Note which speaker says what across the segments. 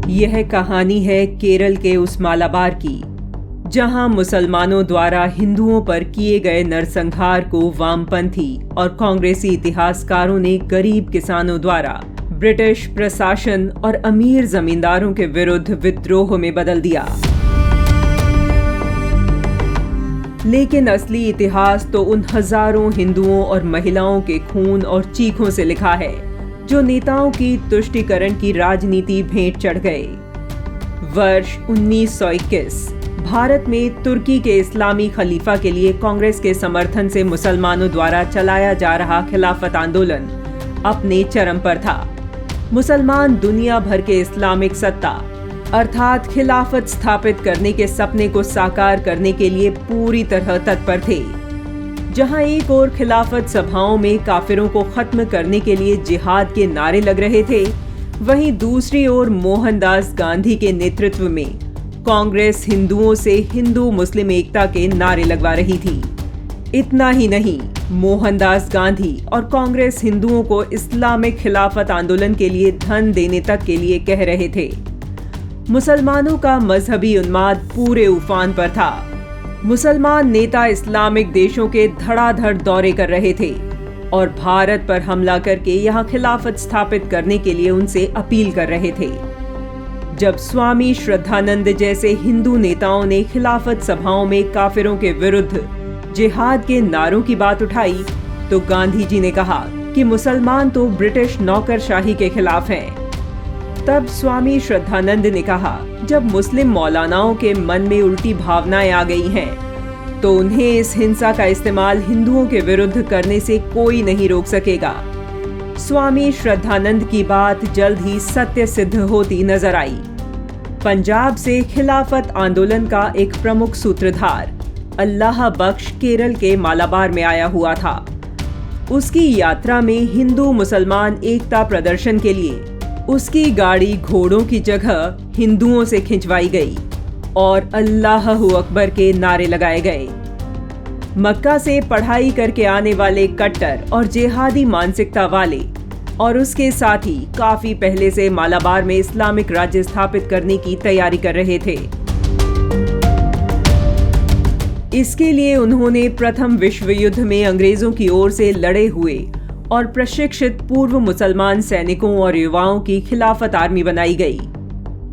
Speaker 1: यह कहानी है केरल के उस मालाबार की, जहां मुसलमानों द्वारा हिंदुओं पर किए गए नरसंहार को वामपंथी और कांग्रेसी इतिहासकारों ने गरीब किसानों द्वारा ब्रिटिश प्रशासन और अमीर जमींदारों के विरुद्ध विद्रोह में बदल दिया। लेकिन असली इतिहास तो उन हजारों हिंदुओं और महिलाओं के खून और चीखों से लिखा है, जो नेताओं की तुष्टीकरण की राजनीति भेंट चढ़ गए। वर्ष 1921 भारत में तुर्की के इस्लामी खलीफा के लिए कांग्रेस के समर्थन से मुसलमानों द्वारा चलाया जा रहा खिलाफत आंदोलन अपने चरम पर था। मुसलमान दुनिया भर के इस्लामिक सत्ता अर्थात खिलाफत स्थापित करने के सपने को साकार करने के लिए पूरी तरह तत्पर थे। जहां एक ओर खिलाफत सभाओं में काफिरों को खत्म करने के लिए जिहाद के नारे लग रहे थे, वहीं दूसरी ओर मोहनदास गांधी के नेतृत्व में कांग्रेस हिंदुओं से हिंदू मुस्लिम एकता के नारे लगवा रही थी। इतना ही नहीं, मोहनदास गांधी और कांग्रेस हिंदुओं को इस्लामिक खिलाफत आंदोलन के लिए धन देने तक के लिए कह रहे थे। मुसलमानों का मजहबी उन्माद पूरे उफान पर था। मुसलमान नेता इस्लामिक देशों के धड़ाधड़ दौरे कर रहे थे और भारत पर हमला करके यहां खिलाफत स्थापित करने के लिए उनसे अपील कर रहे थे। जब स्वामी श्रद्धानंद जैसे हिंदू नेताओं ने खिलाफत सभाओं में काफिरों के विरुद्ध जिहाद के नारों की बात उठाई, तो गांधी जी ने कहा कि मुसलमान तो ब्रिटिश नौकरशाही के खिलाफ हैं। तब स्वामी श्रद्धानंद ने कहा, जब मुस्लिम मौलानाओं के मन में उल्टी भावनाएं आ गई हैं, तो उन्हें इस हिंसा का इस्तेमाल हिंदुओं के विरुद्ध करने से कोई नहीं रोक सकेगा। स्वामी श्रद्धानंद की बात जल्द ही सत्य सिद्ध होती नजर आई। पंजाब से खिलाफत आंदोलन का एक प्रमुख सूत्रधार अल्लाह बख्श केरल के मालाबार में आया हुआ था। उसकी यात्रा में हिंदू मुसलमान एकता प्रदर्शन के लिए उसकी गाड़ी घोड़ों की जगह हिंदुओं से खिंचवाई गई और अल्लाह अकबर के नारे लगाए गए। मक्का से पढ़ाई करके आने वाले कट्टर और जिहादी मानसिकता वाले और उसके साथी काफी पहले से मालाबार में इस्लामिक राज्य स्थापित करने की तैयारी कर रहे थे। इसके लिए उन्होंने प्रथम विश्व युद्ध में अंग्रेजों की ओर से लड़े हुए और प्रशिक्षित पूर्व मुसलमान सैनिकों और युवाओं की खिलाफत आर्मी बनाई गई,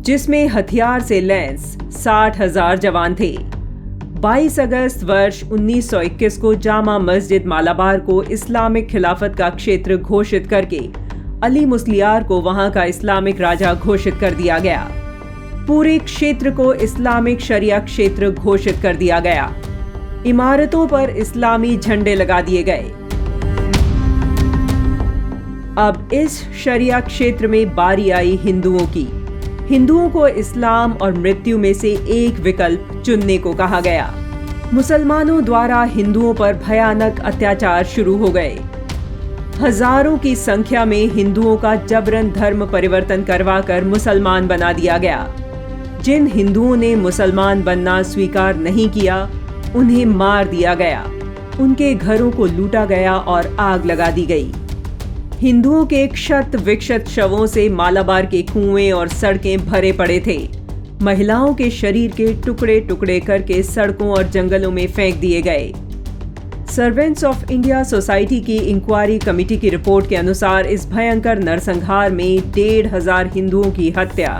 Speaker 1: जिसमें हथियार से लैस 60,000 जवान थे। 22 अगस्त वर्ष 1921 को जामा मस्जिद मालाबार को इस्लामिक खिलाफत का क्षेत्र घोषित करके अली मुस्लियार को वहां का इस्लामिक राजा घोषित कर दिया गया। पूरे क्षेत्र को इस्लामिक शरिया क्षेत्र घोषित कर दिया गया। इमारतों पर इस्लामी झंडे लगा दिए गए। अब इस शरिया क्षेत्र में बारी आई हिंदुओं की। हिंदुओं को इस्लाम और मृत्यु में से एक विकल्प चुनने को कहा गया। मुसलमानों द्वारा हिंदुओं पर भयानक अत्याचार शुरू हो गए। हजारों की संख्या में हिंदुओं का जबरन धर्म परिवर्तन करवाकर मुसलमान बना दिया गया। जिन हिंदुओं ने मुसलमान बनना स्वीकार नहीं किया, उन्हें मार दिया गया, उनके घरों को लूटा गया और आग लगा दी गई। हिंदुओं के क्षत विक्षत शवों से मालाबार के कुएं और सड़कें भरे पड़े थे। महिलाओं के शरीर के टुकड़े टुकड़े करके सड़कों और जंगलों में फेंक दिए गए। सर्वेंट्स ऑफ इंडिया सोसाइटी की इंक्वायरी कमेटी की रिपोर्ट के अनुसार इस भयंकर नरसंहार में 1,500 हिंदुओं की हत्या,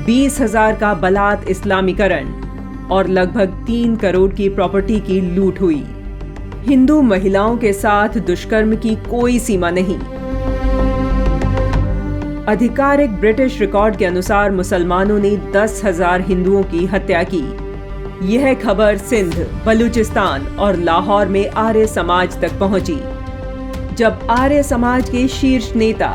Speaker 1: 20,000 का बलात् इस्लामीकरण और लगभग 3 करोड़ की प्रॉपर्टी की लूट हुई। हिंदू महिलाओं के साथ दुष्कर्म की कोई सीमा नहीं। आधिकारिक ब्रिटिश रिकॉर्ड के अनुसार मुसलमानों ने 10,000 हिंदुओं की हत्या की। यह खबर सिंध, बलूचिस्तान और लाहौर में आर्य समाज तक पहुंची। जब आर्य समाज के शीर्ष नेता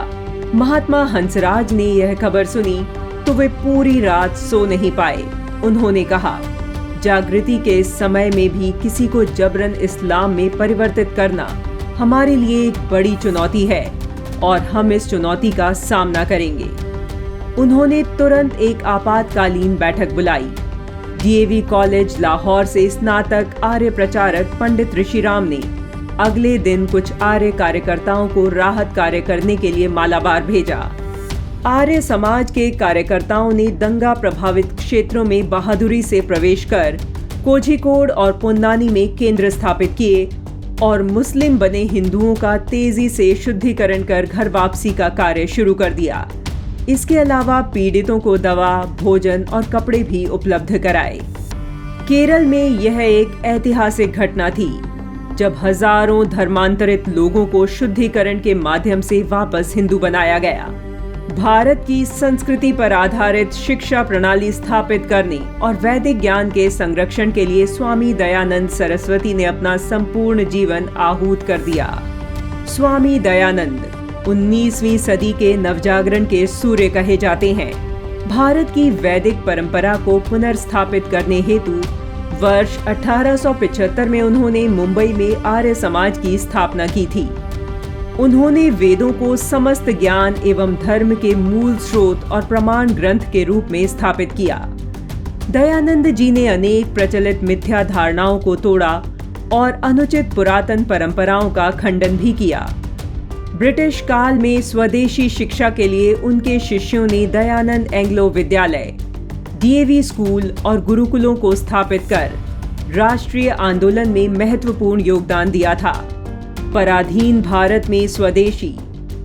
Speaker 1: महात्मा हंसराज ने यह खबर सुनी, तो वे पूरी रात सो नहीं पाए। उन्होंने कहा, जागृति के इस समय में भी किसी को जबरन इस्लाम में परिवर्तित करना हमारे लिए एक बड़ी चुनौती है और हम इस चुनौती का सामना करेंगे। उन्होंने तुरंत एक आपातकालीन बैठक बुलाई। डीएवी कॉलेज लाहौर से स्नातक आर्य प्रचारक पंडित ऋषिराम ने अगले दिन कुछ आर्य कार्यकर्ताओं को राहत कार्य करने के लिए मालाबार भेजा। आर्य समाज के कार्यकर्ताओं ने दंगा प्रभावित क्षेत्रों में बहादुरी से प्रवेश कर कोझिकोड और पोन्नानी में केंद्र स्थापित किए और मुस्लिम बने हिंदुओं का तेजी से शुद्धिकरण कर घर वापसी का कार्य शुरू कर दिया। इसके अलावा पीड़ितों को दवा, भोजन और कपड़े भी उपलब्ध कराए। केरल में यह एक ऐतिहासिक घटना थी जब हजारों धर्मांतरित लोगों को शुद्धिकरण के माध्यम से वापस हिंदू बनाया गया। भारत की संस्कृति पर आधारित शिक्षा प्रणाली स्थापित करने और वैदिक ज्ञान के संरक्षण के लिए स्वामी दयानंद सरस्वती ने अपना संपूर्ण जीवन आहूत कर दिया। स्वामी दयानंद 19वीं सदी के नवजागरण के सूर्य कहे जाते हैं। भारत की वैदिक परंपरा को पुनर्स्थापित करने हेतु वर्ष 1875 में उन्होंने मुंबई में आर्य समाज की स्थापना की थी। उन्होंने वेदों को समस्त ज्ञान एवं धर्म के मूल स्रोत और प्रमाण ग्रंथ के रूप में स्थापित किया। दयानंद जी ने अनेक प्रचलित मिथ्या धारणाओं को तोड़ा और अनुचित पुरातन परंपराओं का खंडन भी किया। ब्रिटिश काल में स्वदेशी शिक्षा के लिए उनके शिष्यों ने दयानंद एंग्लो विद्यालय, डीएवी स्कूल और गुरुकुलों को स्थापित कर राष्ट्रीय आंदोलन में महत्वपूर्ण योगदान दिया था। पराधीन भारत में स्वदेशी,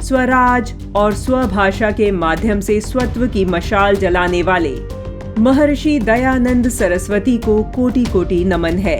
Speaker 1: स्वराज और स्वभाषा के माध्यम से स्वत्व की मशाल जलाने वाले महर्षि दयानंद सरस्वती को कोटि कोटि नमन है।